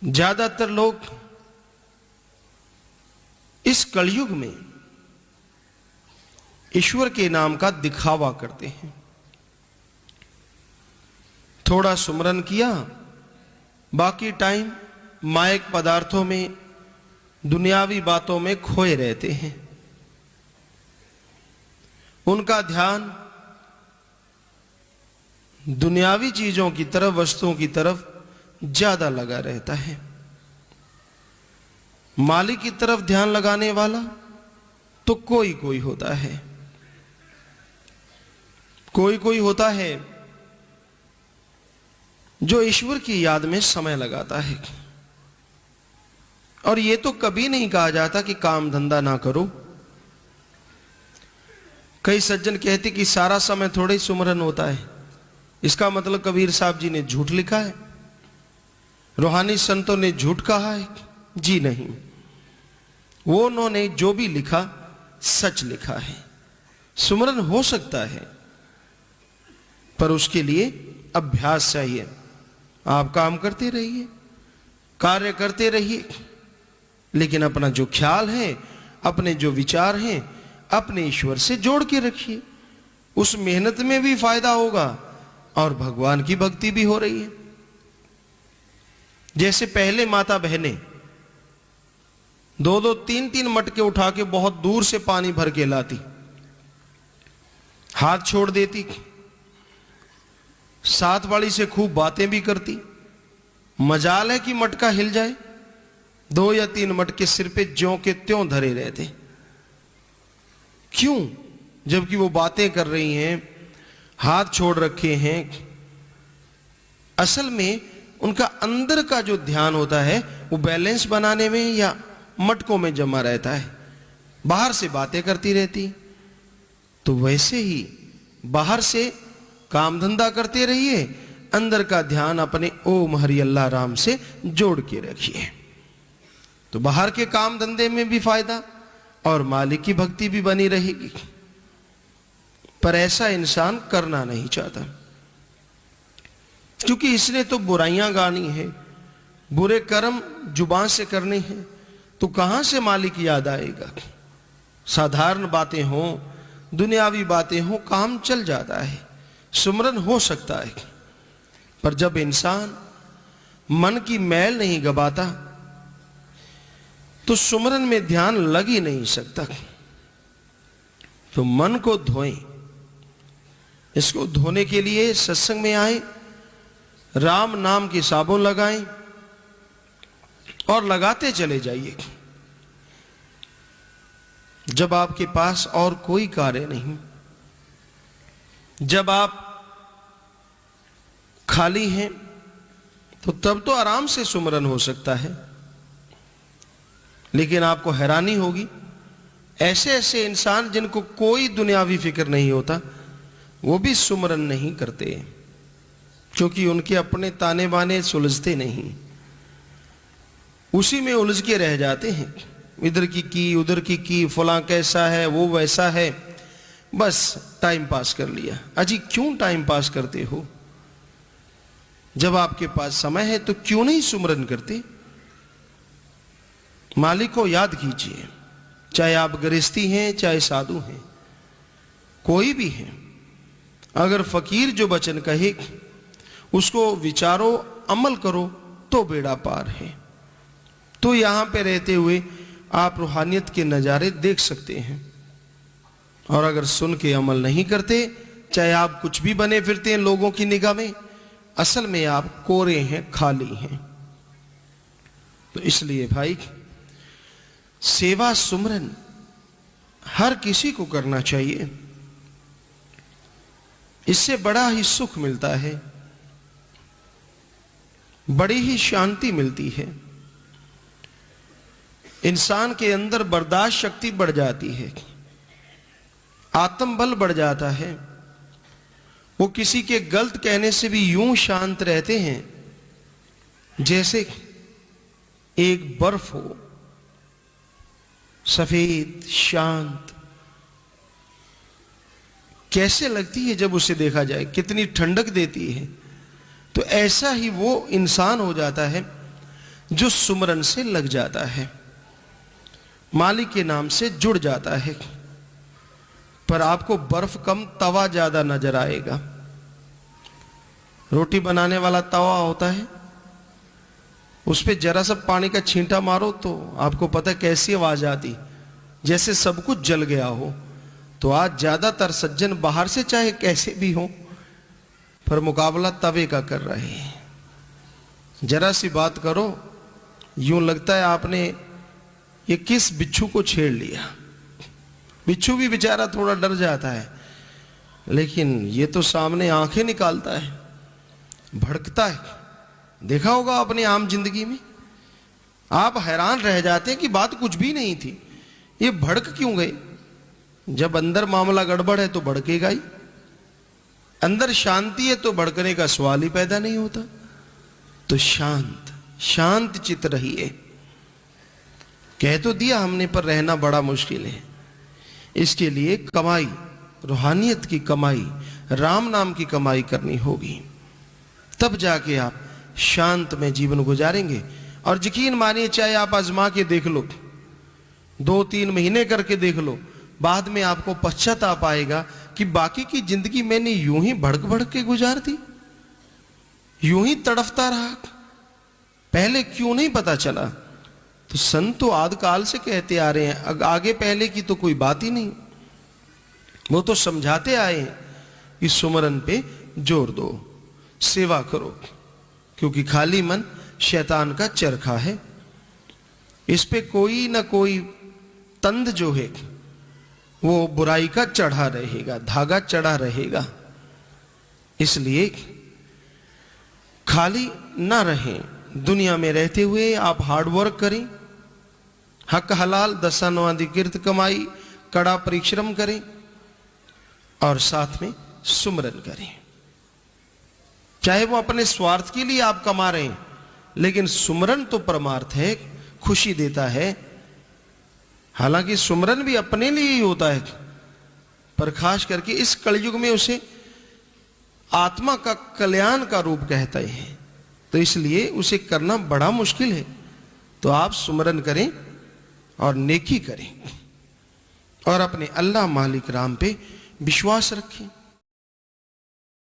ज्यादातर लोग इस कलयुग में ईश्वर के नाम का दिखावा करते हैं। थोड़ा सुमरन किया, बाकी टाइम मायक पदार्थों में, दुनियावी बातों में खोए रहते हैं। उनका ध्यान दुनियावी चीजों की तरफ, वस्तुओं की तरफ ज्यादा लगा रहता है। मालिक की तरफ ध्यान लगाने वाला तो कोई कोई होता है। कोई कोई होता है जो ईश्वर की याद में समय लगाता है। और यह तो कभी नहीं कहा जाता कि काम धंधा ना करो। कई सज्जन कहते कि सारा समय थोड़े ही सुमरन होता है। इसका मतलब कबीर साहब जी ने झूठ लिखा है, रूहानी संतों ने झूठ कहा है? जी नहीं, वो उन्होंने जो भी लिखा सच लिखा है। सुमरन हो सकता है, पर उसके लिए अभ्यास चाहिए। आप काम करते रहिए, कार्य करते रहिए, लेकिन अपना जो ख्याल है, अपने जो विचार हैं, अपने ईश्वर से जोड़ के रखिए। उस मेहनत में भी फायदा होगा और भगवान की भक्ति भी हो रही है। जैसे पहले माता बहनें 2-2, 3-3 मटके उठा के बहुत दूर से पानी भर के लाती, हाथ छोड़ देती, साथ वाली से खूब बातें भी करती। मजाल है कि मटका हिल जाए, 2 या 3 मटके सिर पे ज्यों के त्यों धरे रहते। क्यों? जबकि वो बातें कर रही हैं, हाथ छोड़ रखे हैं। असल में उनका अंदर का जो ध्यान होता है वो बैलेंस बनाने में या मटकों में जमा रहता है। बाहर से बातें करती रहती। तो वैसे ही बाहर से काम धंधा करते रहिए, अंदर का ध्यान अपने ओम हरि अल्लाह राम से जोड़ के रखिए। तो बाहर के काम धंधे में भी फायदा और मालिक की भक्ति भी बनी रहेगी। पर ऐसा इंसान करना नहीं चाहता, क्योंकि इसने तो बुराइयां गानी है, बुरे कर्म जुबान से करने हैं, तो कहां से मालिक याद आएगा। साधारण बातें हों, दुनियावी बातें हों, काम चल जाता है, सुमरन हो सकता है। पर जब इंसान मन की मैल नहीं गबाता तो सुमरन में ध्यान लग ही नहीं सकता। तो मन को धोएं। इसको धोने के लिए सत्संग में आए, राम नाम की साबुन लगाएं और लगाते चले जाइए। जब आपके पास और कोई कार्य नहीं, जब आप खाली हैं, तो तब तो आराम से सुमरन हो सकता है। लेकिन आपको हैरानी होगी, ऐसे ऐसे इंसान जिनको कोई दुनियावी फिक्र नहीं होता, वो भी सुमरन नहीं करते, क्योंकि उनके अपने ताने बाने सुलझते नहीं। उसी में उलझ के रह जाते हैं। इधर की उधर की, फलां कैसा है, वो वैसा है, बस टाइम पास कर लिया। अजी क्यों टाइम पास करते हो? जब आपके पास समय है तो क्यों नहीं सुमरन करते? मालिक को याद कीजिए, चाहे आप गृहस्थी हैं, चाहे साधु हैं, कोई भी है। अगर फकीर जो वचन कहे उसको विचारो, अमल करो, तो बेड़ा पार है। तो यहां पे रहते हुए आप रूहानियत के नजारे देख सकते हैं। और अगर सुन के अमल नहीं करते, चाहे आप कुछ भी बने फिरते हैं लोगों की निगाह में, असल में आप कोरे हैं, खाली हैं। तो इसलिए भाई, सेवा सुमरन हर किसी को करना चाहिए। इससे बड़ा ही सुख मिलता है, बड़ी ही शांति मिलती है। इंसान के अंदर बर्दाश्त शक्ति बढ़ जाती है, आत्मबल बढ़ जाता है। वो किसी के गलत कहने से भी यूं शांत रहते हैं जैसे एक बर्फ हो, सफेद शांत। कैसे लगती है जब उसे देखा जाए, कितनी ठंडक देती है। तो ऐसा ही वो इंसान हो जाता है जो सुमरन से लग जाता है, मालिक के नाम से जुड़ जाता है। पर आपको बर्फ कम तवा ज्यादा नजर आएगा। रोटी बनाने वाला तवा होता है, उस पे जरा सा पानी का छींटा मारो तो आपको पता है कैसी आवाज आती, जैसे सब कुछ जल गया हो। तो आज ज्यादातर सज्जन बाहर से चाहे कैसे भी हो, पर मुकाबला तवे का कर रहे हैं। जरा सी बात करो, यूं लगता है आपने ये किस बिच्छू को छेड़ लिया। बिच्छू भी बेचारा थोड़ा डर जाता है, लेकिन ये तो सामने आंखें निकालता है, भड़कता है। देखा होगा अपनी आम जिंदगी में, आप हैरान रह जाते हैं कि बात कुछ भी नहीं थी, ये भड़क क्यों गई। जब अंदर मामला गड़बड़ है तो भड़केगा ही, अंदर शांति है तो भड़कने का सवाल ही पैदा नहीं होता। तो शांत चित्त रहिए। कह तो दिया हमने, पर रहना बड़ा मुश्किल है। इसके लिए कमाई, रूहानियत की कमाई, राम नाम की कमाई करनी होगी, तब जाके आप शांत में जीवन गुजारेंगे। और यकीन मानिए, चाहे आप आजमा के देख लो, 2-3 महीने करके देख लो, बाद में आपको पश्चाताप आएगा कि बाकी की जिंदगी मैंने यूं ही भड़क भड़क के गुजार दी, यूं ही तड़फता रहा, पहले क्यों नहीं पता चला। तो संत तो आदिकाल से कहते आ रहे हैं, आगे पहले की तो कोई बात ही नहीं। वो तो समझाते आए हैं कि सुमरन पे जोर दो, सेवा करो, क्योंकि खाली मन शैतान का चरखा है। इस पे कोई ना कोई तंद जो है वो बुराई का चढ़ा रहेगा, धागा चढ़ा रहेगा। इसलिए खाली ना रहें। दुनिया में रहते हुए आप हार्ड वर्क करें, हक हलाल दशानुआदिकृत कमाई, कड़ा परिश्रम करें और साथ में सुमरन करें। चाहे वो अपने स्वार्थ के लिए आप कमा रहे हैं, लेकिन सुमरन तो परमार्थ है, खुशी देता है। हालांकि सुमरन भी अपने लिए ही होता है, पर खास करके इस कलयुग में उसे आत्मा का कल्याण का रूप कहता है, तो इसलिए उसे करना बड़ा मुश्किल है। तो आप सुमरन करें और नेकी करें और अपने अल्लाह मालिक राम पे विश्वास रखें।